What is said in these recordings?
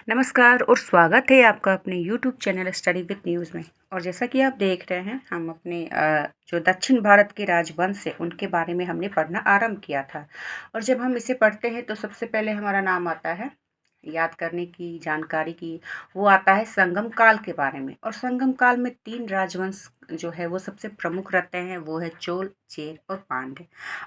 नमस्कार और स्वागत है आपका अपने YouTube channel study with news में। और जैसा कि आप देख रहे हैं, हम अपने जो दक्षिण भारत के राजवंश है उनके बारे में हमने पढ़ना आरंभ किया था। और जब हम इसे पढ़ते हैं तो सबसे पहले हमारा नाम आता है याद करने की, जानकारी की, वो आता है संगम काल के बारे में। और संगम काल में 3 राजवंश जो है वो सबसे प्रमुख रहते हैं, वो है चोल, चेर और पांड्य।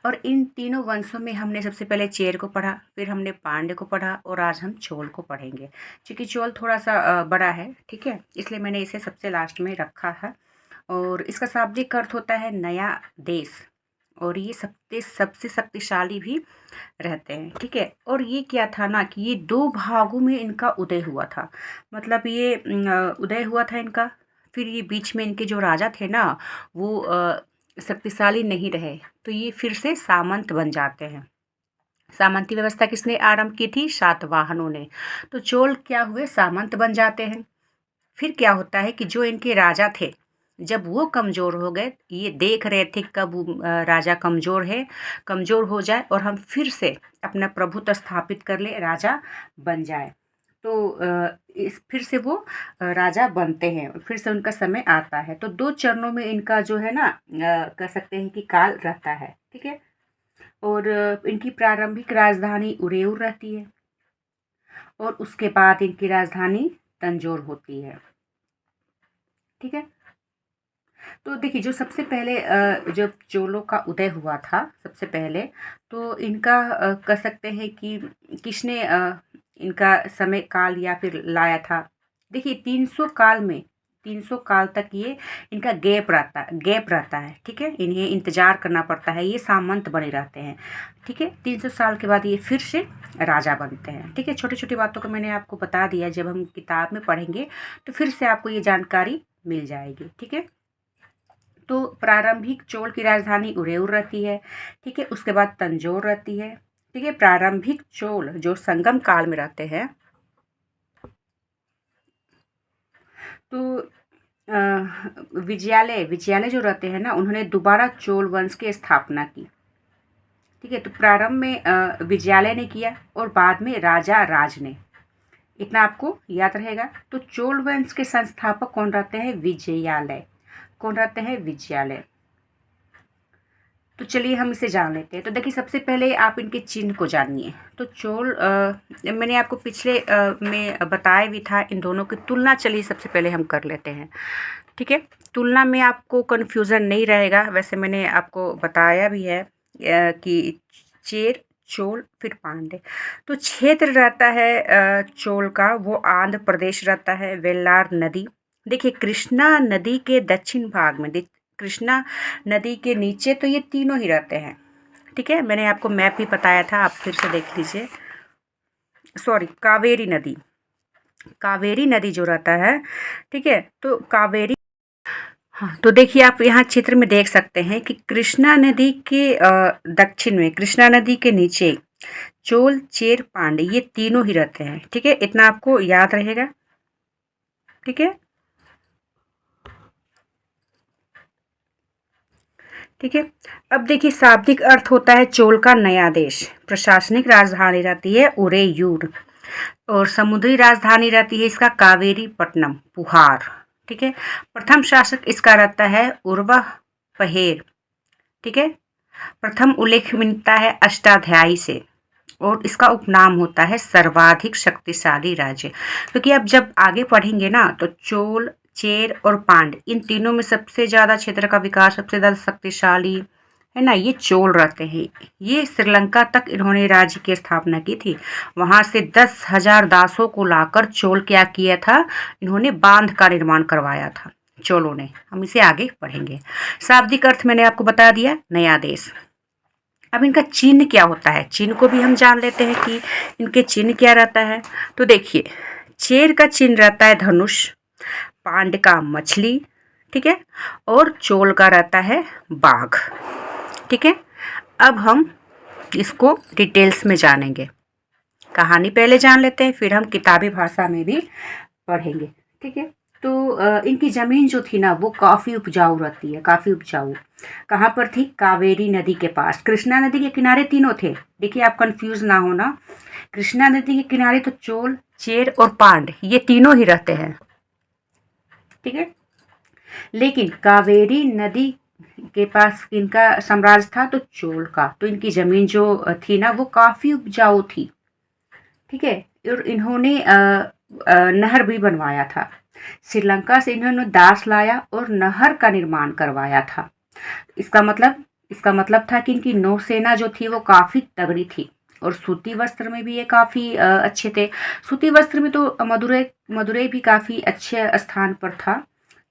और इन तीनों वंशों में हमने सबसे पहले चेर को पढ़ा, फिर हमने पांड्य को पढ़ा और आज हम चोल को पढ़ेंगे। क्योंकि चोल थोड़ा सा बड़ा है, ठीक है, इसलिए मैंने इसे सबसे लास्ट में रखा है। और इसका शाब्दिक अर्थ होता है नया देश। और ये सबसे सबसे शक्तिशाली भी रहते हैं, ठीक है। और ये क्या था ना कि ये 2 भागों में इनका उदय हुआ था। मतलब ये उदय हुआ था इनका, फिर ये बीच में इनके जो राजा थे ना वो शक्तिशाली नहीं रहे, तो ये फिर से सामंत बन जाते हैं। सामंती व्यवस्था किसने आरंभ की थी? सातवाहनों ने। तो चोल क्या हुए? सामंत बन जाते हैं। फिर क्या होता है कि जो इनके राजा थे, जब वो कमज़ोर हो गए, ये देख रहे थे कब राजा कमज़ोर है, कमज़ोर हो जाए और हम फिर से अपना प्रभुत्व स्थापित कर ले, राजा बन जाए। तो इस फिर से वो राजा बनते हैं, फिर से उनका समय आता है। तो 2 चरणों में इनका जो है ना कह सकते हैं कि काल रहता है, ठीक है। और इनकी प्रारंभिक राजधानी उरेऊर रहती है और उसके बाद इनकी राजधानी तंजौर होती है, ठीक है। तो देखिए, जो सबसे पहले जब चोलों का उदय हुआ था सबसे पहले, तो इनका कह सकते हैं कि किसने इनका समय काल या फिर लाया था। देखिए 300 काल तक ये इनका गैप रहता है, ठीक है। इन्हें इंतजार करना पड़ता है, ये सामंत बने रहते हैं, ठीक है। 300 साल के बाद ये फिर से राजा बनते हैं, ठीक है। छोटी छोटी बातों को मैंने आपको बता दिया, जब हम किताब में पढ़ेंगे तो फिर से आपको ये जानकारी मिल जाएगी, ठीक है। तो प्रारंभिक चोल की राजधानी उरेऊर रहती है, ठीक है। उसके बाद तंजौर रहती है, ठीक है। प्रारंभिक चोल जो संगम काल में रहते हैं, तो विजयालय जो रहते हैं ना, उन्होंने दोबारा चोल वंश की स्थापना की, ठीक है। तो प्रारंभ में विजयालय ने किया और बाद में राजा राज ने, इतना आपको याद रहेगा। तो चोल वंश के संस्थापक कौन रहते हैं? विजयालय। कौन रहते हैं? विजयालय। तो चलिए हम इसे जान लेते हैं। तो देखिए, सबसे पहले आप इनके चिन्ह को जानिए। तो चोल मैंने आपको पिछले में बताया भी था, इन दोनों की तुलना चलिए सबसे पहले हम कर लेते हैं, ठीक है। तुलना में आपको कन्फ्यूज़न नहीं रहेगा, वैसे मैंने आपको बताया भी है कि चेर, चोल, फिर पांड्य। तो क्षेत्र रहता है चोल का, वो आंध्र प्रदेश रहता है, वेल्लार नदी। देखिए, कृष्णा नदी के दक्षिण भाग में, कृष्णा नदी के नीचे तो ये तीनों ही रहते हैं, ठीक है। मैंने आपको मैप भी बताया था, आप फिर से देख लीजिए। सॉरी, कावेरी नदी जो रहता है, ठीक है। तो कावेरी, हाँ, तो देखिए आप यहाँ चित्र में देख सकते हैं कि कृष्णा नदी के दक्षिण में, कृष्णा नदी के नीचे चोल, चेर, पांड्य ये तीनों ही रहते हैं, ठीक है। इतना आपको याद रहेगा, ठीक है, ठीक है। अब देखिए, शाब्दिक अर्थ होता है चोल का नया देश। प्रशासनिक राजधानी रहती है उरेयूर और समुद्री राजधानी रहती है इसका कावेरी पट्टनम, पुहार, ठीक है। प्रथम शासक इसका रहता है उर्वा पहेर, ठीक है। प्रथम उल्लेख मिलता है अष्टाध्यायी से और इसका उपनाम होता है सर्वाधिक शक्तिशाली राज्य। क्योंकि अब जब आगे पढ़ेंगे ना, तो चोल, चेर और पांड्य इन तीनों में सबसे ज़्यादा क्षेत्र का विकास, सबसे ज़्यादा शक्तिशाली है ना, ये चोल रहते हैं। ये श्रीलंका तक इन्होंने राज्य की स्थापना की थी। वहाँ से 10,000 दासों को लाकर चोल क्या किया था, इन्होंने बांध का निर्माण करवाया था चोलों ने। हम इसे आगे पढ़ेंगे। शाब्दिक अर्थ मैंने आपको बता दिया, नया देश। अब इनका चिन्ह क्या होता है, चिन्ह को भी हम जान लेते हैं कि इनके चिन्ह क्या रहता है। तो देखिए, चेर का चिन्ह रहता है धनुष, पांड्य का मछली, ठीक है, और चोल का रहता है बाघ, ठीक है। अब हम इसको डिटेल्स में जानेंगे। कहानी पहले जान लेते हैं, फिर हम किताबी भाषा में भी पढ़ेंगे, ठीक है। तो इनकी ज़मीन जो थी ना वो काफ़ी उपजाऊ रहती है, काफ़ी उपजाऊ। कहाँ पर थी? कावेरी नदी के पास। कृष्णा नदी के किनारे तीनों थे। देखिए आप कंफ्यूज ना होना। कृष्णा नदी के किनारे तो चोल, चेर और पांड ये तीनों ही रहते हैं, ठीक है। लेकिन कावेरी नदी के पास इनका साम्राज्य था तो चोल का। तो इनकी ज़मीन जो थी ना वो काफ़ी उपजाऊ थी, ठीक है। और इन्होंने नहर भी बनवाया था। श्रीलंका से इन्होंने दास लाया और नहर का निर्माण करवाया था। इसका मतलब था कि इनकी नौसेना जो थी वो काफ़ी तगड़ी थी। और सूती वस्त्र में भी ये काफ़ी अच्छे थे। सूती वस्त्र में तो मदुरै मदुरै भी काफ़ी अच्छे स्थान पर था,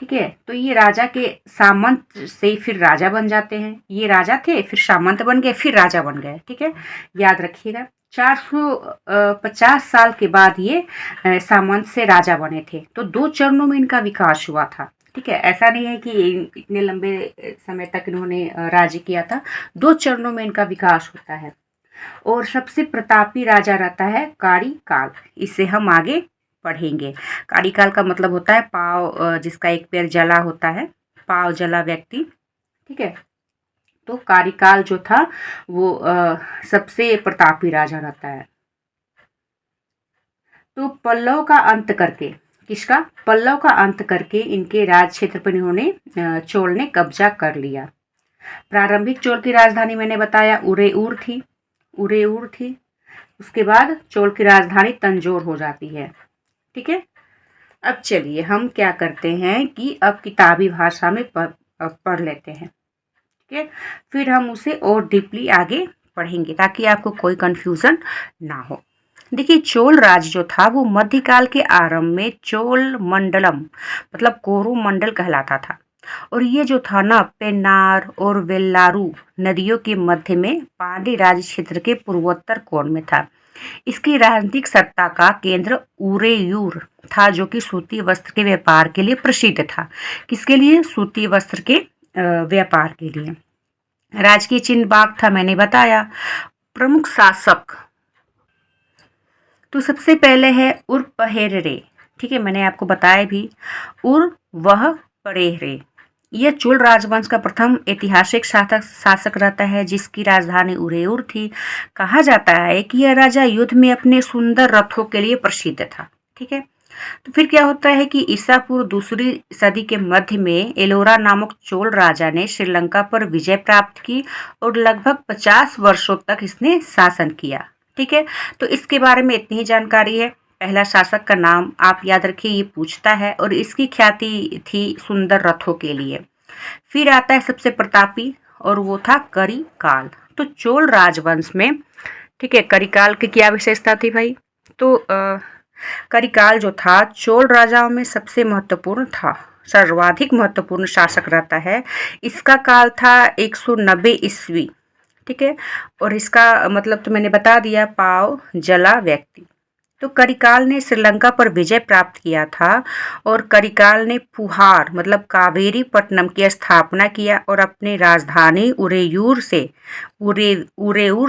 ठीक है। तो ये राजा के सामंत से फिर राजा बन जाते हैं। ये राजा थे, फिर सामंत बन गए, फिर राजा बन गए, ठीक है। याद रखिएगा। 450 साल के बाद ये सामंत से राजा बने थे। तो 2 चरणों में इनका विकास हुआ था, ठीक है। ऐसा नहीं है कि इतने लंबे समय तक इन्होंने राज्य किया था। 2 चरणों में इनका विकास होता है। और सबसे प्रतापी राजा रहता है कारीकाल। इसे हम आगे पढ़ेंगे। कारीकाल का मतलब होता है पाँव, जिसका एक पैर जला होता है, पाँव जला व्यक्ति, ठीक है। तो कारीकाल जो था वो सबसे प्रतापी राजा रहता है। तो पल्लव का अंत करके, किसका? पल्लव का अंत करके इनके राज क्षेत्र पर इन्होंने चोल ने कब्जा कर लिया। प्रारंभिक चोल की राजधानी मैंने बताया उरेऊर थी, उरेऊर थी। उसके बाद चोल की राजधानी तंजौर हो जाती है, ठीक है। अब चलिए हम क्या करते हैं कि अब किताबी भाषा में पढ़ लेते हैं, ठीक है। फिर हम उसे और डीपली आगे पढ़ेंगे ताकि आपको कोई कंफ्यूजन ना हो। देखिए चोल राज्य जो था वो मध्यकाल के आरंभ में चोल मंडलम मतलब कोरोमंडल कहलाता था। और ये जो था ना पेन्नार और वेल्लारू नदियों के मध्य में पाली राज्य क्षेत्र के पूर्वोत्तर कोण में था। इसकी राजनीतिक सत्ता का केंद्र उरेयूर था जो कि सूती वस्त्र के व्यापार के लिए प्रसिद्ध था। किसके लिए? सूती वस्त्र के व्यापार के लिए। राजकीय चिन्ह बाघ था, मैंने बताया। प्रमुख शासक तो सबसे पहले है उरपहेरे, ठीक है, मैंने आपको बताया भी। उर वह परेहरे, यह चोल राजवंश का प्रथम ऐतिहासिक शासक रहता है जिसकी राजधानी उरेयूर थी। कहा जाता है कि यह राजा युद्ध में अपने सुंदर रथों के लिए प्रसिद्ध था, ठीक है। तो फिर क्या होता है कि ईसा पूर्व 2री सदी के मध्य में एलोरा नामक चोल राजा ने श्रीलंका पर विजय प्राप्त की और लगभग 50 वर्षों तक इसने शासन किया, ठीक है। तो इसके बारे में इतनी ही जानकारी है। पहला शासक का नाम आप याद रखिए, ये पूछता है। और इसकी ख्याति थी सुंदर रथों के लिए। फिर आता है सबसे प्रतापी और वो था करिकाल। तो चोल राजवंश में, ठीक है, करिकाल की क्या विशेषता थी भाई? तो करिकाल जो था चोल राजाओं में सबसे महत्वपूर्ण था, सर्वाधिक महत्वपूर्ण शासक रहता है। इसका काल था 190 ईस्वी, ठीक है। और इसका मतलब तो मैंने बता दिया, पाव जला व्यक्ति। तो करिकाल ने श्रीलंका पर विजय प्राप्त किया था और करिकाल ने पुहार मतलब कावेरी पट्टनम की स्थापना किया और अपनी राजधानी उरेऊर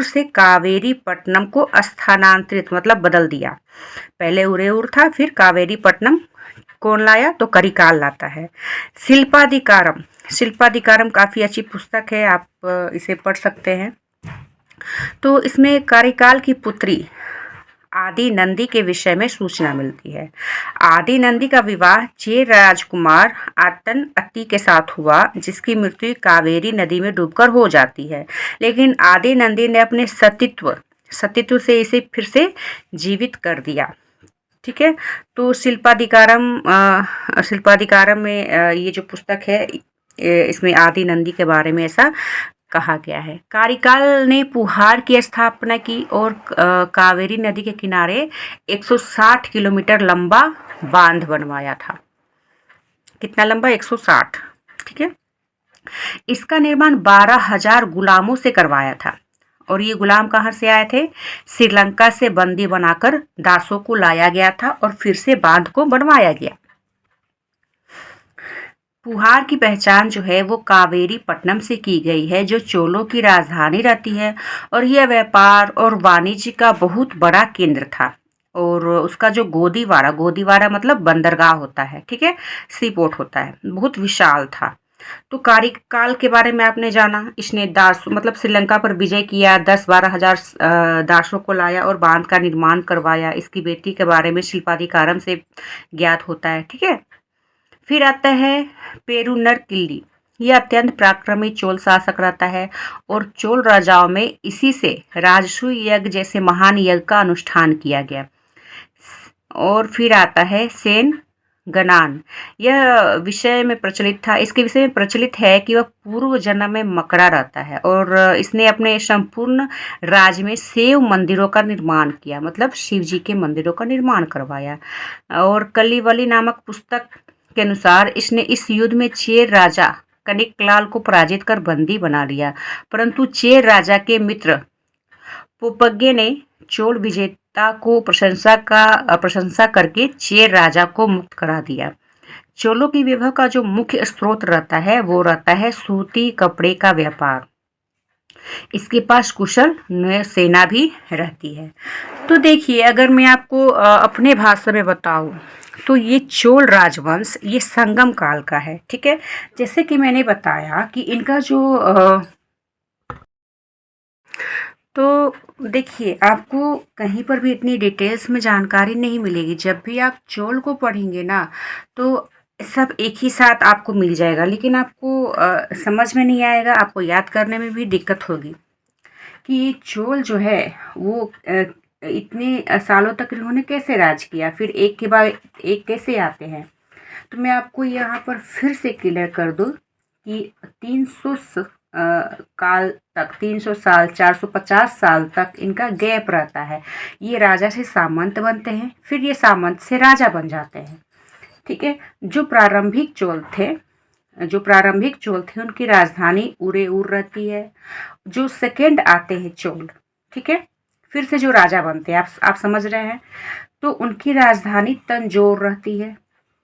से कावेरी पट्टनम को स्थानांतरित मतलब बदल दिया। पहले उरेऊर था, फिर कावेरी पट्टनम कौन लाया? तो करिकाल लाता है। शिल्पाधिकारम, शिल्पाधिकारम काफ़ी अच्छी पुस्तक है, आप इसे पढ़ सकते हैं। तो इसमें करिकाल की पुत्री आदि नंदी के विषय में सूचना मिलती है। आदि नंदी का विवाह चेर राजकुमार आतन अत्ती के साथ हुआ जिसकी मृत्यु कावेरी नदी में डूबकर हो जाती है। लेकिन आदि नंदी ने अपने सतीत्व से इसे फिर से जीवित कर दिया, ठीक है। तो शिल्पाधिकारम में ये जो पुस्तक है इसमें आदि नंदी के बारे में ऐसा कहा गया है। कारिकाल ने पुहार की स्थापना की और कावेरी नदी के किनारे 160 किलोमीटर लंबा बांध बनवाया था। कितना लंबा? 160, ठीक है। इसका निर्माण 12,000 गुलामों से करवाया था। और ये गुलाम कहाँ से आए थे? श्रीलंका से बंदी बनाकर दासों को लाया गया था और फिर से बांध को बनवाया गया। पुहार की पहचान जो है वो कावेरी पट्टनम से की गई है जो चोलों की राजधानी रहती है और यह व्यापार और वाणिज्य का बहुत बड़ा केंद्र था। और उसका जो गोदीवारा, गोदीवारा मतलब बंदरगाह होता है, ठीक है, सी पोर्ट होता है, बहुत विशाल था। तो कार्यकाल के बारे में आपने जाना, इसने दास मतलब श्रीलंका पर विजय किया, 10-12 हजार दासों को लाया और बांध का निर्माण करवाया। इसकी बेटी के बारे में शिल्पाधिकारम से ज्ञात होता है, ठीक है। फिर आता है पेरुनर किल्ली। यह अत्यंत पराक्रमी चोल शासक रहता है और चोल राजाओं में इसी से राजसूय यज्ञ जैसे महान यज्ञ का अनुष्ठान किया गया। और फिर आता है सेन गनान। यह विषय में प्रचलित था, इसके विषय में प्रचलित है कि वह पूर्व जन्म में मकड़ा रहता है और इसने अपने संपूर्ण राज्य में शिव मंदिरों का निर्माण किया, मतलब शिव जी के मंदिरों का निर्माण करवाया। और कलिवली नामक पुस्तक के अनुसार इसने इस युद्ध में चेर राजा कनिकलाल को पराजित कर बंदी बना लिया, परंतु चेर राजा के मित्र पोपज्ञे ने चोल विजेता को प्रशंसा करके चेर राजा को मुक्त करा दिया। चोलों की विभव का जो मुख्य स्रोत रहता है वो रहता है सूती कपड़े का व्यापार। इसके पास कुशल सेना भी रहती है। तो देखिए, अगर मैं आपको अपने भाषा में बताऊं तो ये चोल राजवंश ये संगम काल का है, ठीक है। जैसे कि मैंने बताया कि इनका जो तो देखिए, आपको कहीं पर भी इतनी डिटेल्स में जानकारी नहीं मिलेगी। जब भी आप चोल को पढ़ेंगे ना तो सब एक ही साथ आपको मिल जाएगा, लेकिन आपको समझ में नहीं आएगा, आपको याद करने में भी दिक्कत होगी कि ये चोल जो है वो इतने सालों तक इन्होंने कैसे राज किया, फिर एक के बाद एक कैसे आते हैं। तो मैं आपको यहाँ पर फिर से क्लियर कर दूँ कि 300 काल तक, 300 साल, 450 साल तक इनका गैप रहता है। ये राजा से सामंत बनते हैं, फिर ये सामंत से राजा बन जाते हैं, ठीक है। जो प्रारंभिक चोल थे उनकी राजधानी उरेउर रहती है। जो सेकेंड आते हैं चोल, ठीक है, फिर से जो राजा बनते हैं, आप समझ रहे हैं, तो उनकी राजधानी तंजौर रहती है,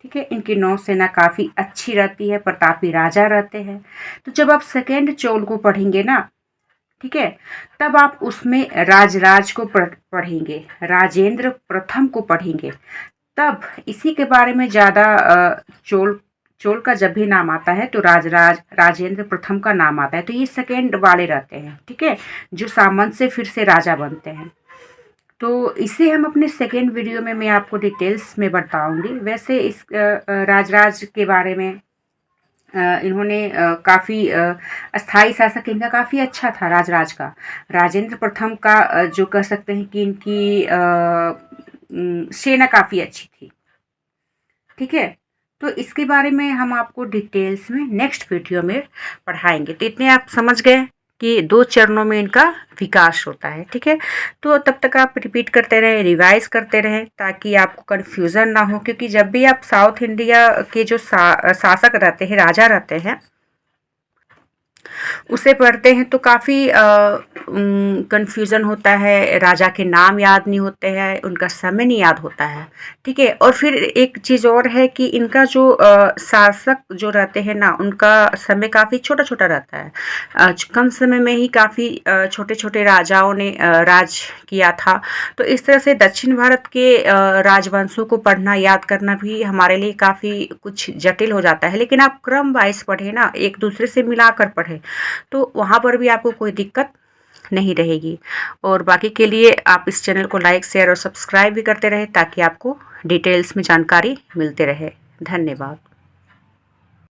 ठीक है। इनकी नौसेना काफ़ी अच्छी रहती है, प्रतापी राजा रहते हैं। तो जब आप सेकेंड चोल को पढ़ेंगे ना, ठीक है, तब आप उसमें राजराज को पढ़ेंगे, राजेंद्र प्रथम को पढ़ेंगे। तब इसी के बारे में ज़्यादा चोल चोल का जब भी नाम आता है तो राजेंद्र प्रथम का नाम आता है। तो ये सेकेंड वाले रहते हैं, ठीक है, जो सामंत से फिर से राजा बनते हैं। तो इसे हम अपने सेकेंड वीडियो में मैं आपको डिटेल्स में बताऊंगी। वैसे इस राजराज के बारे में इन्होंने काफ़ी अस्थाई शासक इनका काफ़ी अच्छा था राजराज का। राजेंद्र प्रथम का जो कह सकते हैं कि इनकी सेना काफ़ी अच्छी थी, ठीक है। तो इसके बारे में हम आपको डिटेल्स में नेक्स्ट वीडियो में पढ़ाएंगे। तो इतने आप समझ गए कि 2 चरणों में इनका विकास होता है, ठीक है। तो तब तक आप रिपीट करते रहें, रिवाइज करते रहें, ताकि आपको कन्फ्यूज़न ना हो, क्योंकि जब भी आप साउथ इंडिया के जो शासक रहते हैं, राजा रहते हैं, उसे पढ़ते हैं तो काफ़ी कन्फ्यूज़न होता है, राजा के नाम याद नहीं होते हैं, उनका समय नहीं याद होता है, ठीक है। और फिर एक चीज़ और है कि इनका जो शासक जो रहते हैं ना, उनका समय काफ़ी छोटा-छोटा रहता है। कम समय में ही काफ़ी छोटे-छोटे राजाओं ने राज किया था। तो इस तरह से दक्षिण भारत के राजवंशों को पढ़ना, याद करना भी हमारे लिए काफ़ी कुछ जटिल हो जाता है। लेकिन आप क्रम वाइज पढ़ें ना, एक दूसरे से मिलाकर पढ़ें, तो वहाँ पर भी आपको कोई दिक्कत नहीं रहेगी। और बाकी के लिए आप इस चैनल को लाइक, शेयर और सब्सक्राइब भी करते रहें, ताकि आपको डिटेल्स में जानकारी मिलते रहे। धन्यवाद।